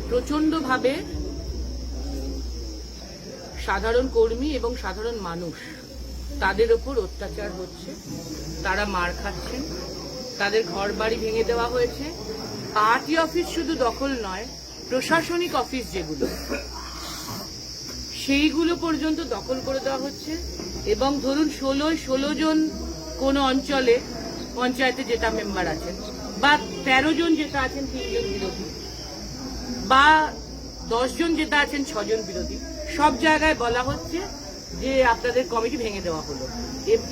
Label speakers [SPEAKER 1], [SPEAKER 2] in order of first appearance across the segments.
[SPEAKER 1] প্রচণ্ডভাবে সাধারণ কর্মী এবং সাধারণ মানুষ তাদের ওপর অত্যাচার হচ্ছে, তারা মার খাচ্ছেন, তাদের ঘর বাড়ি ভেঙে দেওয়া হয়েছে। পার্টি অফিস শুধু দখল নয়, প্রশাসনিক অফিস যেগুলো সেইগুলো পর্যন্ত দখল করে দেওয়া হচ্ছে। এবং ধরুন 16 জন কোন অঞ্চলে পঞ্চায়েতে যেটা মেম্বার আছেন, বা 13 জন যেটা আছেন 3 জন বিরোধী, বা 10 জন যেটা আছেন 6 জন বিরোধী, সব জায়গায় বলা হচ্ছে যে আপনাদের কমিটি ভেঙে দেওয়া হলো।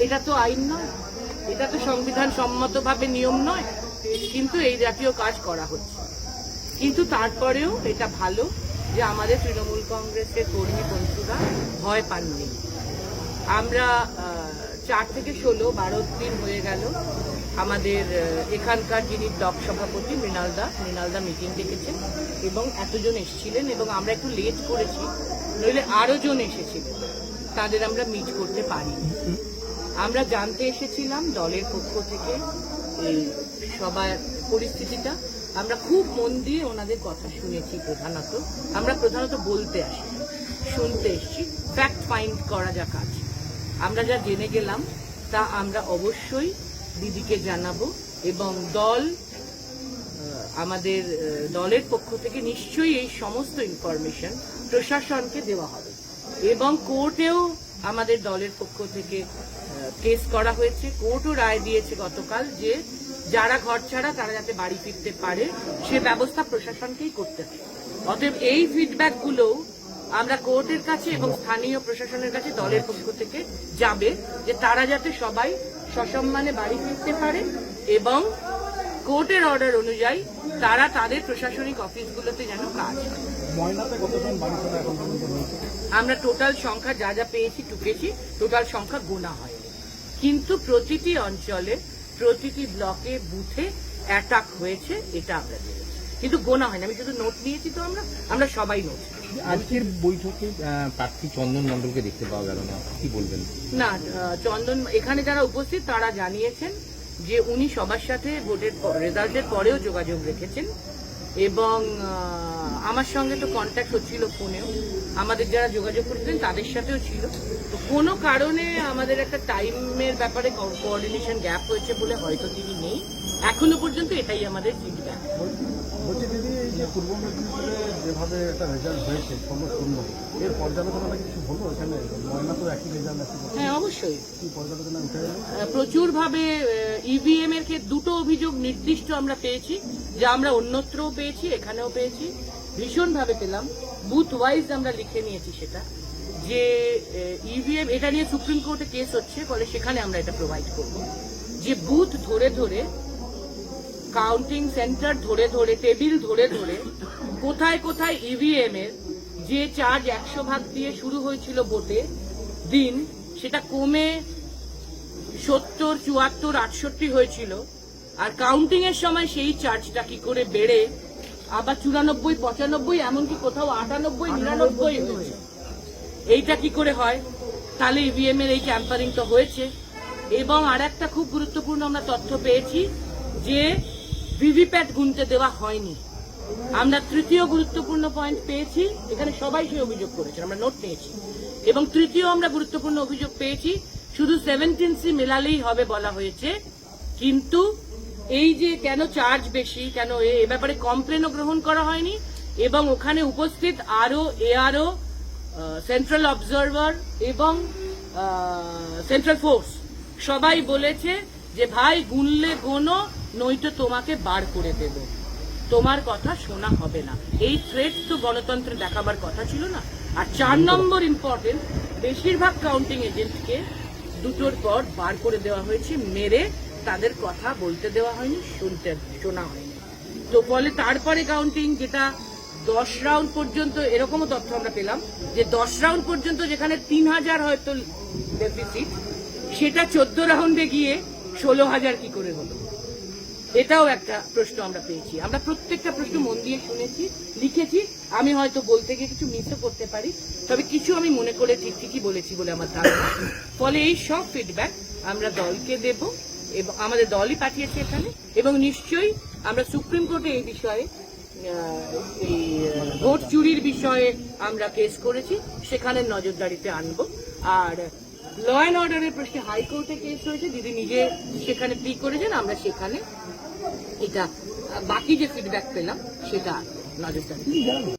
[SPEAKER 1] এটা তো আইন নয়, এটা তো সংবিধান সম্মতভাবে নিয়ম নয়, কিন্তু এই জাতীয় কাজ করা হচ্ছে। কিন্তু তারপরেও এটা ভালো যে আমাদের তৃণমূল কংগ্রেসের কর্মী বন্ধুরা ভয় পাননি। আমরা 4 থেকে 16 12 দিন হয়ে গেল আমাদের এখানকার যিনি ব্লক সভাপতি মৃণালদা মিটিং ডেকেছেন এবং এতজন এসেছিলেন, এবং আমরা একটু লেট করেছি, নইলে আরো জন এসেছিলেন, তাদের আমরা মিট করতে পারিনি। আমরা জানতে এসেছিলাম দলের পক্ষ থেকে এই সবার পরিস্থিতিটা, আমরা খুব মন দিয়ে ওনাদের কথা শুনেছি। আমরা প্রধানত বলতে আসি, শুনতে এসেছি, ফ্যাক্ট ফাইন্ড করা যা কাজ আমরা যা জেনে গেলাম তা আমরা অবশ্যই দিদিকে জানাবো, এবং আমাদের দলের পক্ষ থেকে নিশ্চয়ই এই সমস্ত ইনফরমেশন প্রশাসনকে দেওয়া হবে। এবং কোর্টেও আমাদের দলের পক্ষ থেকে কেস করা হয়েছে, কোর্টও রায় দিয়েছে গতকাল যে যারা ঘর ছাড়া তারা যাতে বাড়ি ফিরতে পারে সে ব্যবস্থা প্রশাসনকেই করতে হবে। অতএব এই ফিডব্যাকগুলো আমরা কোর্টের কাছে এবং স্থানীয় প্রশাসনের কাছে দলের পক্ষ থেকে যাবে, যে তারা যাতে সবাই সসম্মানে বাড়ি ফিরতে পারে এবং কোর্টের অর্ডার অনুযায়ী তারা তাদের প্রশাসনিক অফিসগুলোতে যেন কাজ করে। আমরা টোটাল সংখ্যা যা যা পেয়েছি টুকেছি, টোটাল সংখ্যা গোনা হয়নি, কিন্তু প্রতিটি অঞ্চলে প্রতিটি ব্লকে বুথে অ্যাটাক হয়েছে, এটা আমরা জেনেছি, কিন্তু গোনা হয়নি। আমি শুধু নোট নিয়েছি, তো আমরা সবাই নোট।
[SPEAKER 2] আজকের বৈঠকে প্রার্থী চন্দন মণ্ডলকে দেখতে পাওয়া গেল না, কি বলবেন?
[SPEAKER 1] না, চন্দন এখানে যারা উপস্থিত তারা জানিয়েছেন যে উনি সবার সাথে ভোটের রেজাল্টের পরেও যোগাযোগ রেখেছেন, এবং আমার সঙ্গে তো কন্ট্যাক্ট হচ্ছিল ফোনেও, আমাদের যারা যোগাযোগ করতেন তাদের সাথেও ছিল। তো কোনো কারণে আমাদের একটা টাইমের ব্যাপারে কোঅর্ডিনেশন গ্যাপ হয়েছে বলে হয়তো তিনি নেই, এখনো পর্যন্ত এটাই আমাদের ফিডব্যাক।
[SPEAKER 3] বলছি দিদি, এই যে পূর্ব মেদিনীপুরে যেভাবে একটা রেজাল্ট হয়েছে সম্পূর্ণ, এর পর্যালোচনা কিছু হলো এখানে? ময়না তো একই রেজাল্ট আছে।
[SPEAKER 1] হ্যাঁ, অবশ্যই
[SPEAKER 3] কি পর্যালোচনা উঠে গেল?
[SPEAKER 1] প্রচুরভাবে ইভিএম এর দুটো অভিযোগ নির্দিষ্ট আমরা পেয়েছি, যা আমরা অন্যত্রও পেয়েছি, এখানেও পেয়েছি, ভীষণভাবে পেলাম। বুথ ওয়াইজ আমরা লিখে নিয়েছি সেটা, যে ইভিএম এটা নিয়ে সুপ্রিম কোর্টে কেস হচ্ছে, ফলে সেখানে আমরা এটা প্রোভাইড করব, যে বুথ ধরে ধরে, কাউন্টিং সেন্টার ধরে ধরে, টেবিল ধরে ধরে কোথায় কোথায় ইভিএম এর যে চার্জ 100 দিয়ে শুরু হয়েছিল ভোটে দিন, সেটা কমে 70, 74, 68 হয়েছিল, আর কাউন্টিং এর সময় সেই চার্জটা কি করে বেড়ে আবার 94, 95, এমনকি কোথাও 98, 99 হয়েছে। এইটা কি করে হয়? তাহলে ইভিএম এর এই ট্যাম্পারিং তো হয়েছে। এবং আর একটা খুব গুরুত্বপূর্ণ আমরা তথ্য পেয়েছি যে ভিভিপ্যাট গুনতে দেওয়া হয়নি। আমরা তৃতীয় গুরুত্বপূর্ণ পয়েন্ট পেয়েছি, এখানে সবাই সেই অভিযোগ করেছেন, আমরা নোট নিয়েছি। এবং তৃতীয় আমরা গুরুত্বপূর্ণ অভিযোগ পেয়েছি, শুধু 17C মেলালেই হবে বলা হয়েছে, কিন্তু এই যে কেন চার্জ বেশি, কেন এ ব্যাপারে কমপ্লেনও গ্রহণ করা হয়নি। এবং ওখানে উপস্থিত এআরও, সেন্ট্রাল অবজারভার এবং সেন্ট্রাল ফোর্স সবাই বলেছে যে ভাই গুনলে গোনো, নয়তো তোমাকে বার করে দেব, তোমার কথা শোনা হবে না। এই থ্রেট তো গণতন্ত্রে দেখাবার কথা ছিল না। আর 4 নম্বর ইম্পর্টেন্ট, বেশিরভাগ কাউন্টিং এজেন্টকে 2টোর পর বার করে দেওয়া হয়েছে, মেরে তাদের কথা বলতে দেওয়া হয়নি, শোনা হয়নি। তো ফলে তারপরে কাউন্টিং, যেটা 10 রাউন্ড পর্যন্ত, এরকমও তথ্য আমরা পেলাম যে 10 রাউন্ড পর্যন্ত যেখানে 3000 হয়তো ডেফিসিট, সেটা 14 রাউন্ডে গিয়ে 16,000 কি করে হলো, এটাও একটা প্রশ্ন আমরা পেয়েছি। আমরা প্রত্যেকটা প্রশ্ন মন দিয়ে শুনেছি, লিখেছি। আমি হয়তো বলতে গিয়ে কিছু মিসও করতে পারি, তবে কিছু আমি মনে করে ঠিকই বলেছি বলে আমার ধারণা। ফলে এই সব ফিডব্যাক আমরা দলকে দেব, এবং আমাদের দলই পাঠিয়েছে এখানে, এবং নিশ্চয়ই আমরা সুপ্রিম কোর্টে এই বিষয়ে এই ভোট চুরির বিষয়ে আমরা কেস করেছি, সেখানে নজরদারিতে আনবো। আর ল অ্যান্ড অর্ডারের প্রশ্নে হাইকোর্টে কেস হয়েছে, দিদি নিজে সেখানে প্লি করেছেন, আমরা সেখানে এটা বাকি যে ফিডব্যাক পেলাম সেটা নজরদারি